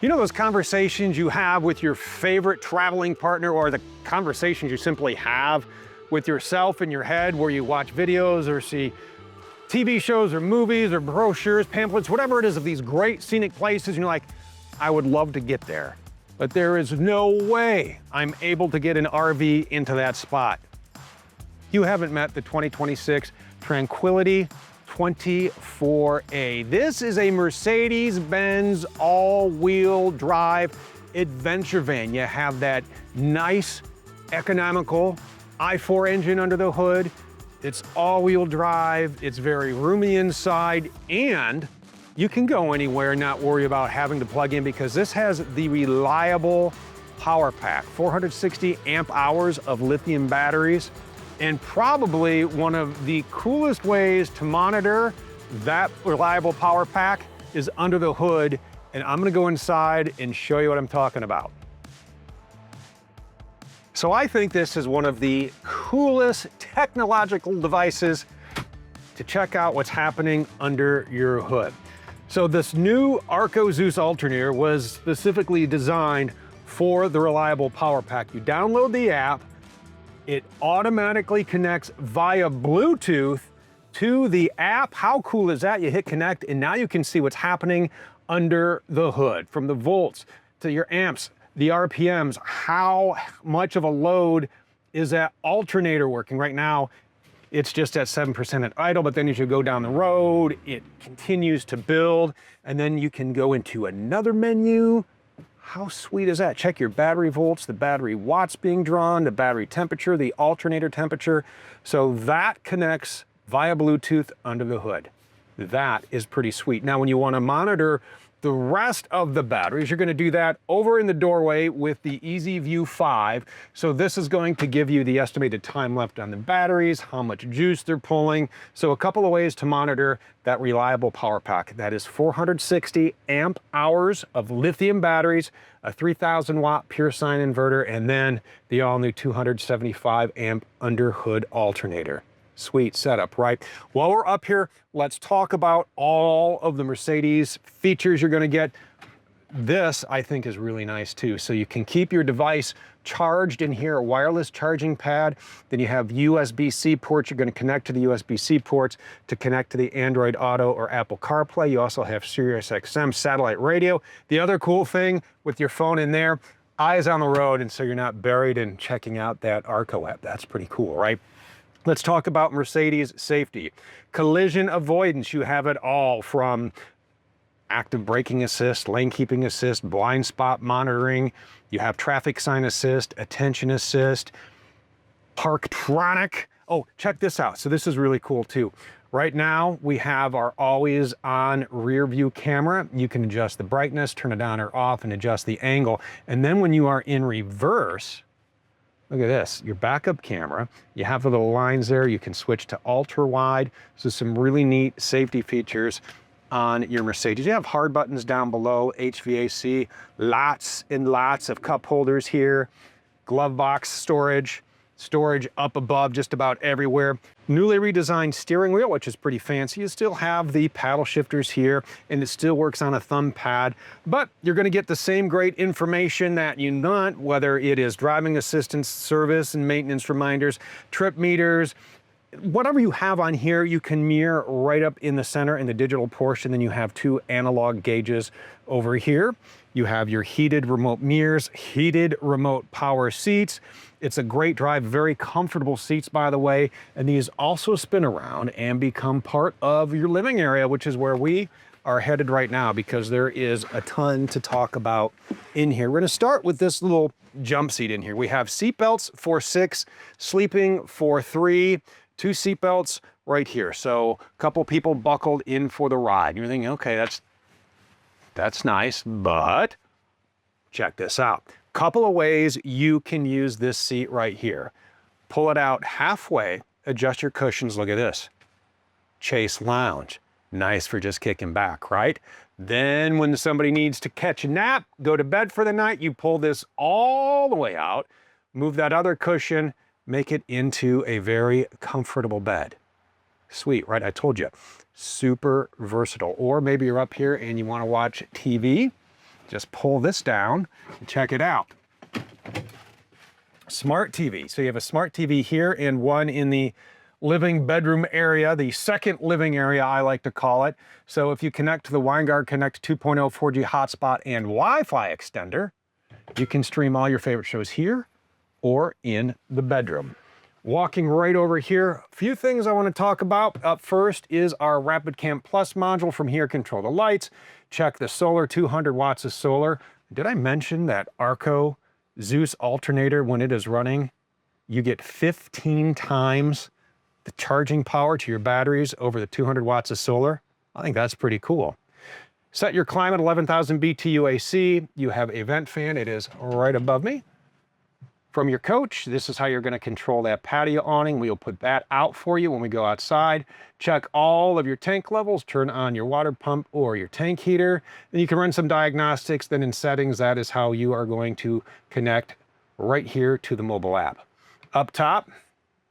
You know those conversations you have with your favorite traveling partner, or the conversations you simply have with yourself in your head where you watch videos or see TV shows or movies or brochures, pamphlets, whatever it is of these great scenic places, and you're like, I would love to get there, but there is no way I'm able to get an RV into that spot. You haven't met the 2026 Tranquility 24A. This is a Mercedes-Benz all-wheel drive adventure van. You have that nice, economical i4 engine under the hood. It's all-wheel drive. It's very roomy inside, and you can go anywhere, not worry about having to plug in, because this has the reliable power pack, 460 amp hours of lithium batteries. And probably one of the coolest ways to monitor that reliable power pack is under the hood. And I'm gonna go inside and show you what I'm talking about. So I think this is one of the coolest technological devices to check out what's happening under your hood. So this new Arco Zeus alternator was specifically designed for the reliable power pack. You download the app, it automatically connects via Bluetooth to the app. How cool is that? You hit connect, and now you can see what's happening under the hood, from the volts to your amps, the RPMs, how much of a load is that alternator working. Right now, it's just at 7% at idle, but then as you go down the road, it continues to build, and then you can go into another menu. How sweet is that? Check your battery volts, the battery watts being drawn, the battery temperature, the alternator temperature. So that connects via Bluetooth under the hood. That is pretty sweet. Now, when you want to monitor the rest of the batteries, you're going to do that over in the doorway with the EasyView 5. So this is going to give you the estimated time left on the batteries, how much juice they're pulling. So a couple of ways to monitor that reliable power pack. That is 460 amp hours of lithium batteries, a 3,000 watt pure sine inverter, and then the all new 275 amp under hood alternator. Sweet setup, right? While we're up here, let's talk about all of the Mercedes features you're going to get. This, I think, is really nice too. So you can keep your device charged in here, a wireless charging pad. Then you have USB-C ports. You're going to connect to the USB-C ports to connect to the Android Auto or Apple CarPlay. You also have Sirius XM satellite radio. The other cool thing with your phone in there, eyes on the road, and so you're not buried in checking out that Arco app. That's pretty cool, right? Let's talk about Mercedes safety. Collision avoidance, you have it all, from active braking assist, lane keeping assist, blind spot monitoring. You have traffic sign assist, attention assist, Parktronic. Oh, check this out. So this is really cool too. Right now, we have our always on rear view camera. You can adjust the brightness, turn it on or off, and adjust the angle. And then when you are in reverse, look at this, your backup camera. You have the little lines there. You can switch to ultra wide. So some really neat safety features on your Mercedes. You have hard buttons down below, HVAC, lots and lots of cup holders here, glove box storage up above just about everywhere. Newly redesigned steering wheel, which is pretty fancy. You still have the paddle shifters here, and it still works on a thumb pad, but you're going to get the same great information that you want, whether it is driving assistance, service and maintenance reminders, trip meters, whatever you have on here, you can mirror right up in the center in the digital portion. Then you have two analog gauges over here. You have your heated remote mirrors, heated remote power seats. It's a great drive, very comfortable seats, by the way. And these also spin around and become part of your living area, which is where we are headed right now, because there is a ton to talk about in here. We're gonna start with this little jump seat in here. We have seat belts for 6, sleeping for 3, 2 seat belts right here. So a couple people buckled in for the ride. You're thinking, okay, that's nice, but check this out. Couple of ways you can use this seat right here. Pull it out halfway, adjust your cushions. Look at this. Chase lounge. Nice for just kicking back, right? Then when somebody needs to catch a nap, go to bed for the night, you pull this all the way out, move that other cushion, make it into a very comfortable bed. Sweet, right? I told you, super versatile. Or maybe you're up here and you want to watch TV. just pull this down and check it out. Smart TV. So you have a smart TV here and one in the living bedroom area, the second living area I like to call it. So if you connect to the Winegard Connect 2.0 4G hotspot and Wi-Fi extender, you can stream all your favorite shows here or in the bedroom. Walking right over here, a few things I want to talk about. Up first is our Rapid Cam Plus module. From here, control the lights, check the solar, 200 watts of solar. Did I mention that Arco Zeus alternator, when it is running, you get 15 times the charging power to your batteries over the 200 watts of solar? I think that's pretty cool. Set your climate, 11,000 BTU AC. You have a vent fan. It is right above me. From your coach, this is how you're going to control that patio awning. We'll put that out for you when we go outside. Check all of your tank levels, turn on your water pump or your tank heater. Then you can run some diagnostics. Then in settings, that is how you are going to connect right here to the mobile app. Up top,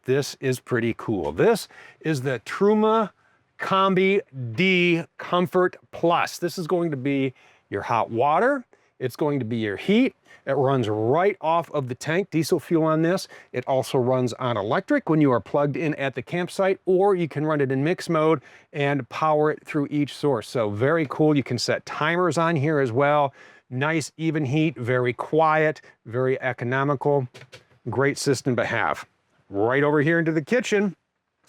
this is pretty cool. This is the Truma Combi D Comfort Plus. This is going to be your hot water. It's going to be your heat. It runs right off of the tank, diesel fuel on this. It also runs on electric when you are plugged in at the campsite, or you can run it in mix mode and power it through each source. So very cool. You can set timers on here as well. Nice even heat, very quiet, very economical. Great system to have. Right over here into the kitchen.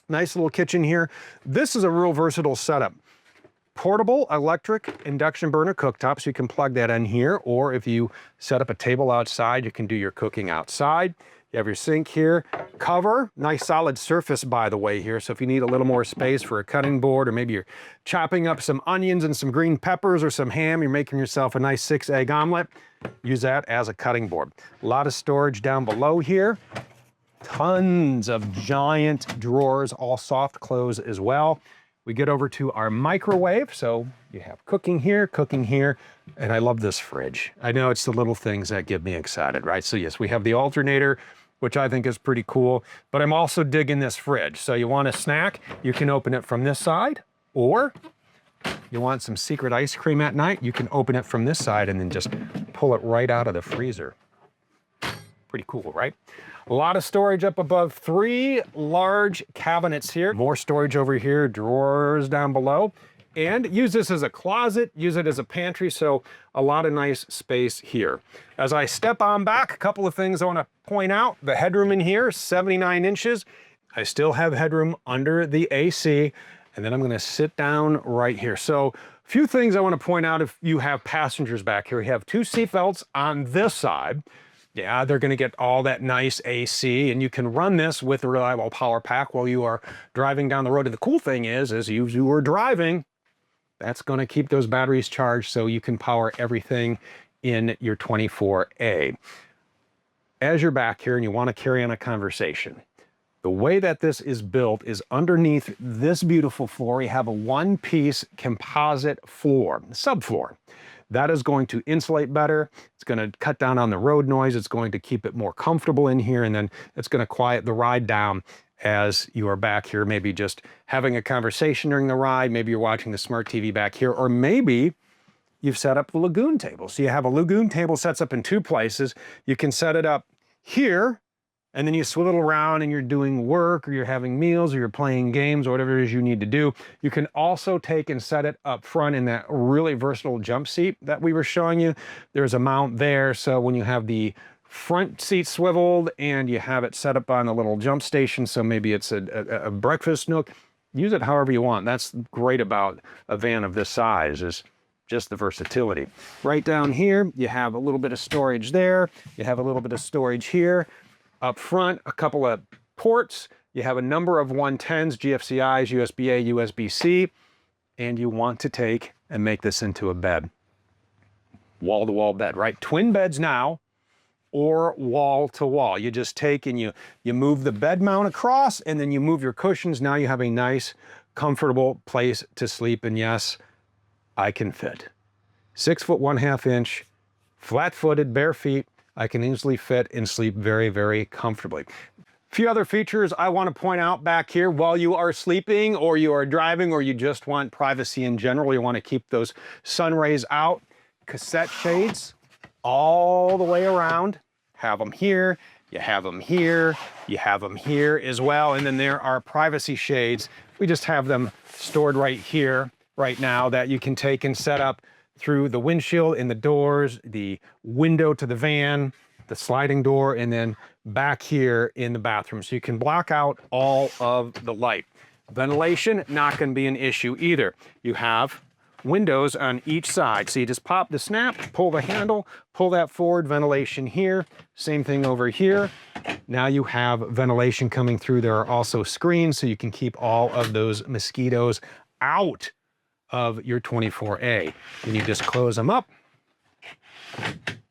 Nice little kitchen here. This is a real versatile setup. Portable electric induction burner cooktop, so you can plug that in here, or if you set up a table outside, you can do your cooking outside. You have your sink here. Cover, nice solid surface by the way here, so if you need a little more space for a cutting board, or maybe you're chopping up some onions and some green peppers or some ham, you're making yourself a nice 6-egg omelet, use that as a cutting board. A lot of storage down below here. Tons of giant drawers, all soft close as well. We get over to our microwave. So you have cooking here, and I love this fridge. I know it's the little things that get me excited, right? So yes, we have the alternator, which I think is pretty cool, but I'm also digging this fridge. So you want a snack, you can open it from this side, or you want some secret ice cream at night, you can open it from this side and then just pull it right out of the freezer. Pretty cool, right? A lot of storage up above, 3 large cabinets here. More storage over here, drawers down below. And use this as a closet, use it as a pantry, so a lot of nice space here. As I step on back, a couple of things I want to point out. The headroom in here, 79 inches. I still have headroom under the AC. And then I'm going to sit down right here. So a few things I want to point out if you have passengers back here. We have 2 seat belts on this side. Yeah, they're going to get all that nice AC, and you can run this with a reliable power pack while you are driving down the road. And the cool thing is, as you are driving, that's going to keep those batteries charged so you can power everything in your 24A. As you're back here and you want to carry on a conversation, the way that this is built is underneath this beautiful floor, you have a one-piece composite floor, subfloor. That is going to insulate better. It's going to cut down on the road noise. It's going to keep it more comfortable in here, and then it's going to quiet the ride down as you are back here, maybe just having a conversation during the ride. Maybe you're watching the smart TV back here, or maybe you've set up the lagoon table. So you have a lagoon table sets up in 2 places. You can set it up here, and then you swivel around and you're doing work, or you're having meals, or you're playing games, or whatever it is you need to do. You can also take and set it up front in that really versatile jump seat that we were showing you. There's a mount there, so when you have the front seat swiveled and you have it set up on a little jump station, so maybe it's a breakfast nook, use it however you want. That's great about a van of this size, is just the versatility. Right down here, you have a little bit of storage there. You have a little bit of storage here. Up front, a couple of ports. You have a number of 110s, GFCIs, USB-A, USB-C, and you want to take and make this into a bed. Wall-to-wall bed, right? Twin beds now, or wall-to-wall. You just take and you move the bed mount across, and then you move your cushions. Now you have a nice, comfortable place to sleep, and yes, I can fit. 6 foot 1/2 inch, flat-footed, bare feet. I can easily fit and sleep very, very comfortably. A few other features I want to point out back here while you are sleeping, or you are driving, or you just want privacy in general. You want to keep those sun rays out. cassette shades all the way around. Have them here, you have them here, you have them here as well. And then there are privacy shades. We just have them stored right here, right now, that you can take and set up through the windshield, in the doors, the window to the van, the sliding door, and then back here in the bathroom. So you can block out all of the light. Ventilation, not going to be an issue either. You have windows on each side. So you just pop the snap, pull the handle, pull that forward, ventilation here. Same thing over here. Now you have ventilation coming through. There are also screens so you can keep all of those mosquitoes out of your 24A. And you just close them up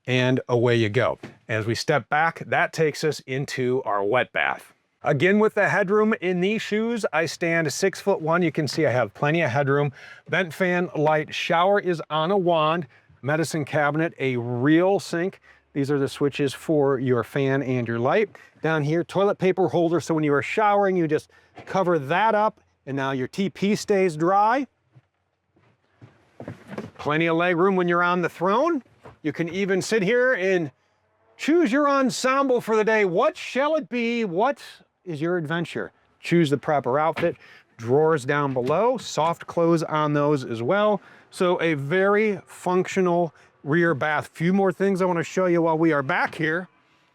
and away you go. As we step back, that takes us into our wet bath. Again, with the headroom in these shoes, I stand 6'1". You can see I have plenty of headroom. Vent fan light shower is on a wand. Medicine cabinet, a real sink. These are the switches for your fan and your light. Down here, toilet paper holder. So when you are showering, you just cover that up and now your TP stays dry. Plenty of leg room when you're on the throne. You can even sit here and choose your ensemble for the day. What shall it be? What is your adventure? Choose the proper outfit. Drawers down below, soft close on those as well. So a very functional rear bath. Few more things I want to show you while we are back here.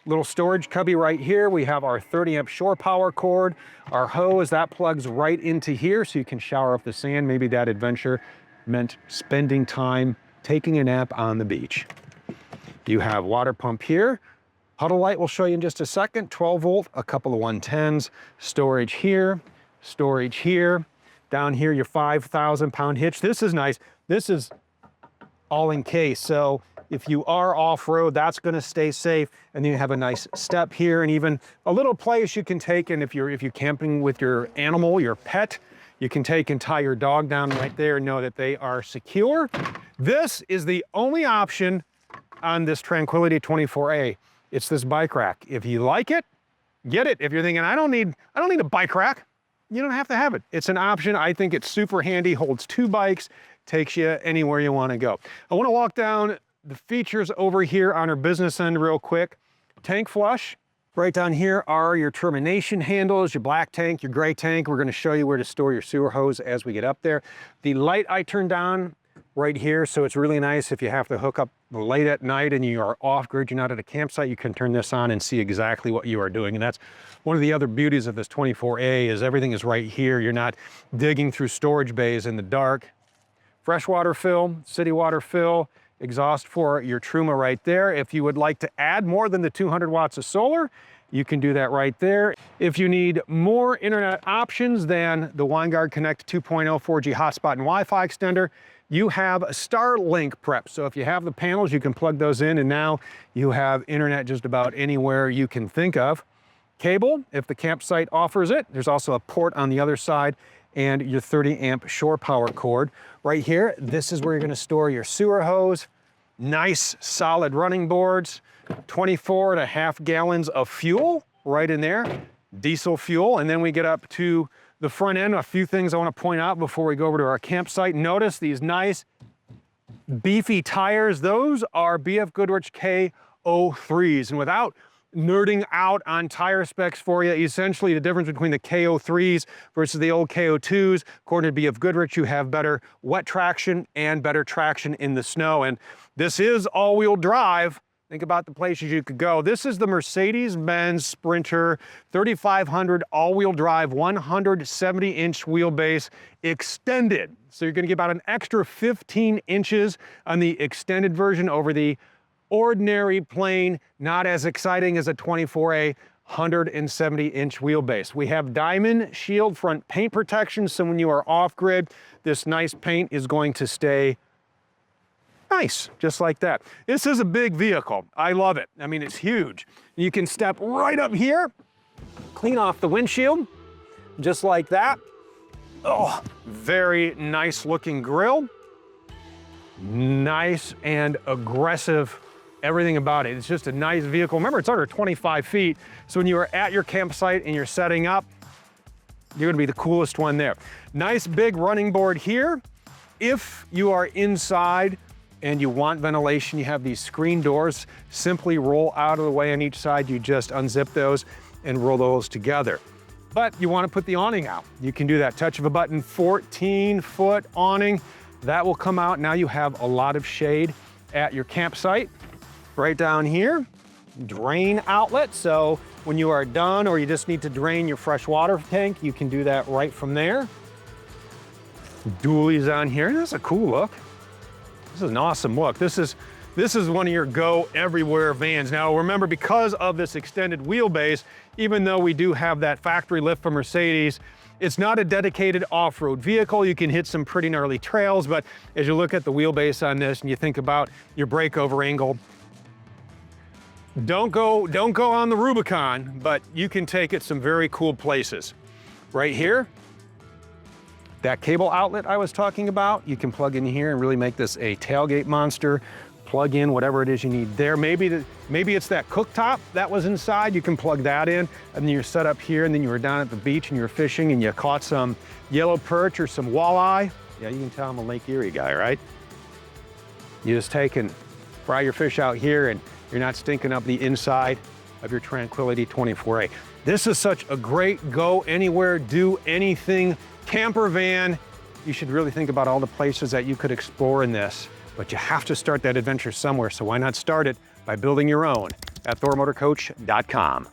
Little storage cubby right here. We have our 30-amp shore power cord. Our hose, that plugs right into here so you can shower up the sand. Maybe that adventure meant spending time taking a nap on the beach. You have water pump here. Puddle light we'll show you in just a second. 12 volt, a couple of 110s. Storage here, storage here. Down here, your 5,000-pound hitch. This is nice. This is all in case. So if you are off-road, that's gonna stay safe. And then you have a nice step here and even a little place you can take. And if you're camping with your animal, your pet, you can take and tie your dog down right there and know that they are secure. This is the only option on this Tranquility 24A. It's this bike rack. If you like it, get it. If you're thinking, I don't need a bike rack, you don't have to have it. It's an option. I think it's super handy, holds 2 bikes, takes you anywhere you want to go. I want to walk down the features over here on our business end real quick. Tank flush. Right down here are your termination handles, your black tank, your gray tank. We're going to show you where to store your sewer hose as we get up there. The light I turned on right here, so it's really nice if you have to hook up late at night and you are off grid, you're not at a campsite, you can turn this on and see exactly what you are doing. And that's one of the other beauties of this 24A is everything is right here. You're not digging through storage bays in the dark. Freshwater fill, city water fill, exhaust for your Truma right there. If you would like to add more than the 200 watts of solar, you can do that right there. If you need more internet options than the WineGuard Connect 2.0 4G hotspot and Wi-Fi extender, you have a Starlink prep. So if you have the panels, you can plug those in and now you have internet just about anywhere you can think of. Cable, if the campsite offers it. There's also a port on the other side and your 30-amp shore power cord. Right here, this is where you're gonna store your sewer hose. Nice solid running boards, 24.5 gallons of fuel right in there, diesel fuel. And then we get up to the front end. A few things I want to point out before we go over to our campsite. Notice these nice beefy tires. Those are BF Goodrich KO3s. And without nerding out on tire specs for you, essentially the difference between the KO3s versus the old KO2s, according to BF Goodrich, you have better wet traction and better traction in the snow. And this is all-wheel drive. Think about the places you could go. This is the Mercedes-Benz Sprinter 3500 all-wheel drive, 170-inch wheelbase extended. So you're gonna get about an extra 15 inches on the extended version over the ordinary plain, not as exciting as a 24A 170-inch wheelbase. We have Diamond Shield front paint protection, so when you are off-grid, this nice paint is going to stay nice, just like that. This is a big vehicle. I love it. I mean, it's huge. You can step right up here, clean off the windshield, just like that. Oh, very nice looking grille. Nice and aggressive, everything about it. It's just a nice vehicle. Remember, it's under 25 feet. So when you are at your campsite and you're setting up, you're gonna be the coolest one there. Nice big running board here. If you are inside and you want ventilation, you have these screen doors. Simply roll out of the way on each side. You just unzip those and roll those together. But you want to put the awning out. You can do that. Touch of a button, 14-foot awning. That will come out. Now you have a lot of shade at your campsite. Right down here, drain outlet. So when you are done or you just need to drain your fresh water tank, you can do that right from there. Dualies on here. That's a cool look. This is an awesome look. This is one of your go everywhere vans. Now remember, because of this extended wheelbase, even though we do have that factory lift from Mercedes, it's not a dedicated off-road vehicle. You can hit some pretty gnarly trails, but as you look at the wheelbase on this and you think about your breakover angle, don't go on the Rubicon, but you can take it some very cool places. Right here, that cable outlet I was talking about, you can plug in here and really make this a tailgate monster. Plug in whatever it is you need there. Maybe it's that cooktop that was inside, you can plug that in, and then you're set up here, and then you were down at the beach and you were fishing and you caught some yellow perch or some walleye. Yeah, you can tell I'm a Lake Erie guy, right? You just take and fry your fish out here and you're not stinking up the inside of your Tranquility 24A. This is such a great go anywhere, do anything camper van. You should really think about all the places that you could explore in this, but you have to start that adventure somewhere. So why not start it by building your own at thormotorcoach.com.